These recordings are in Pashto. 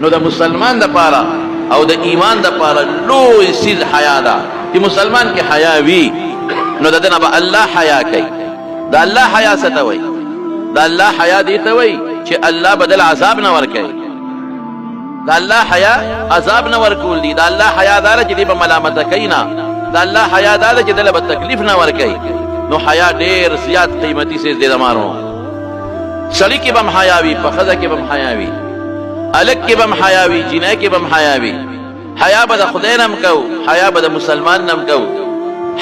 نو د مسلمان د پاره او د ایمان د پاره لوی سیز حیا ده چې مسلمان کې حیا وي نو د دنه به الله حیا کوي. د الله حیا څه ته وایي؟ د الله حیا دې ته وایي چې الله بدل عذاب نه ورکوي. د الله حیا عذاب نه ورکول دي. د الله حیا دار چې دې به ملامت کوي نه. د الله حیا دار چې دله به تکلیف نه ورکوي. نو حیا ډېر زیات قیمتي سیز دی زمانو. سړی کې به هم حیا وي، په ښځه کې به هم حیا وي، الک کې به هم حیا وي، جینۍ کې به هم حیا وي. حیا به د خدای نه هم کوو، حیا به د مسلمان نه هم کوو،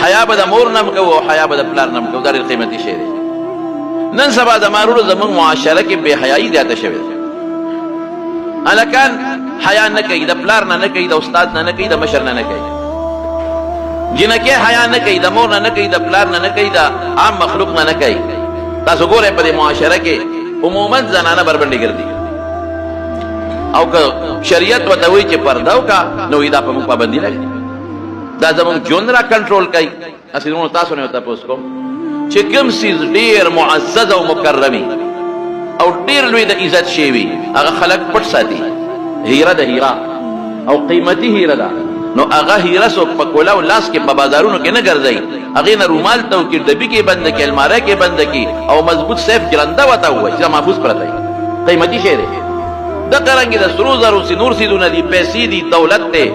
حیا به د مور نه هم کوو او حیا به د پلار نه هم کوو. دا ډېر قیمتي شی دی. نن سبا د مارونو زموږ معاشره کې بې حیایي زیاته شوې ده. هلکان حیا نه کوي، د پلار نه نه کوي، د استاد نه نه کوي، د مشر نه نه کوي. جنکۍ حیا نه کوي، د مور نه نه کوي، د پلار نه نه کوي، د عام مخلوق نه نه کوي. تاسو ګورئ په دې معاشره کې عموما زنانه بربنډې ګرځي او که شریعت ورته وایي چې پرده وکړه نو دا په موږ پابندي لګي. دا زموږ ژوند را کنټرول کوي. اسې نو تاسو نه تپوس کوم چې کوم څیز ډېر معزز او مکرمي او ډېر لوی د عزت شی وي هغه خلک پټ ساتي. هیره د هیره او قیمتي هیره ده نو هغه هیره څوک په کولا او لاس کې په بازارونو کې نه ګرځي. هغې نه رومال ته وکړي، ډبي کې بنده کړي، الماره کې بنده کړي او مضبوط سیف ګرنده ورته ووایي چې دا محفوظ پرته وي. قیمتي شی دی. دغه رنګې د سرو زرو نور څیزونه دي، پیسې دي، دولت دی.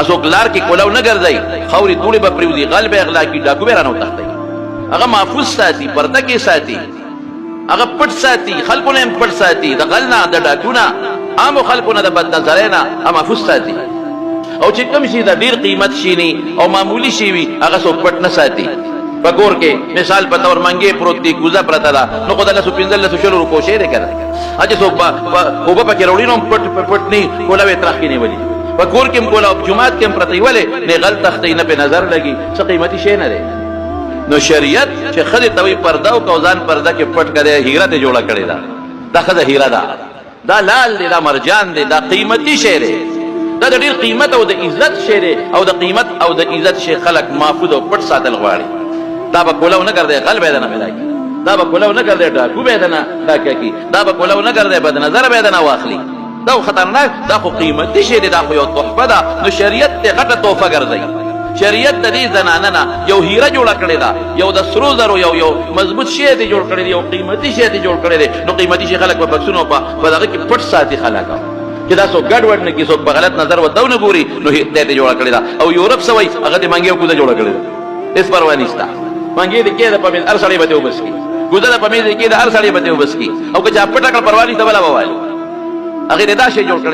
څوک لار کې کولاو نه ګرځي، خاورې دوړې به پرېوځي، غل به اغلا کړي، ډاکو به رانه وتښتوي. هغه محفوظ ساتي، پرده کې ساتي، هغه پټ ساتي، خلکو نه هم پټ ساتي، د غل نه، د ډاکو نه، عامو خلکو نه، د بدنظرۍ نه هغه محفوظ ساتي. او چې کوم شي د ډېر قیمت شي ني او معمولي شي وي هغه څوک پټ نه ساتي. په کور کې مثال په طور منګې پروت دی، کوزه پرته ده، نو خو د 1500 روپو شی دی که نه. چې څوک اوبه پکې راوړي نو پټ پټ نه کولا به ترخ کې نیولي. په کور کې هم کولا او جومات کې هم پرته وي. ولې نه غل تښتوي نه پې نظر لګي. څه قیمتي شی نه دی. نو شریعت چې ښځې ته وایي پرده وکړه او ځان پرده کې پټ کړی، هیره ترې جوړه کړې ده. دا ښځه هیره ده، دا لال دی، دا مرجان دی، دا قیمتي شی دی. دا د ډېر قیمت او د عزت شی دی او د قیمت او د عزت شی خلک محفوظ او پټ ساتل غواړي. دا به کولاو نه ګرځي، غل به یې نه پیدا کړي. دا به کولاو نه ګرځي، ډاکو به یې نه ډاکه کړي. دا به کولاو نه ګرځي، بدنظره به یې نه واخلي. دا خو خطرناک، دا خو قیمتي شی دی، دا خو یو تحفه ده. نو شریعت ته غټه تحفه ګرځوي. شریعت د دې زنانه نه یو هیره جوړه کړې ده، یو د سرو زرو یو مضبوط شی دی جوړ کړی دی، یو قیمتي شی دی جوړ کړی دی. نو قیمتي شی خلک په بکسونو په دغه کې پټ ساتي خلک چې دا څوک ګډوډ نه کړي، څوک په غلط نظر ورته ونه ګوري. نو دی ته جوړه کړې ده. او یورپ څه وایي؟ هغه د منګې او کوزه جوړه کړې ده. هېڅ پروا نشته. منګې د کېده په میز هر سړی به دې وبس کړي، کوزه د په میز د کېده هر سړی به دې وبس کړي. او که چا پټه کړه پروا نشته بله به وایي. هغې د دا شی جوړ کړی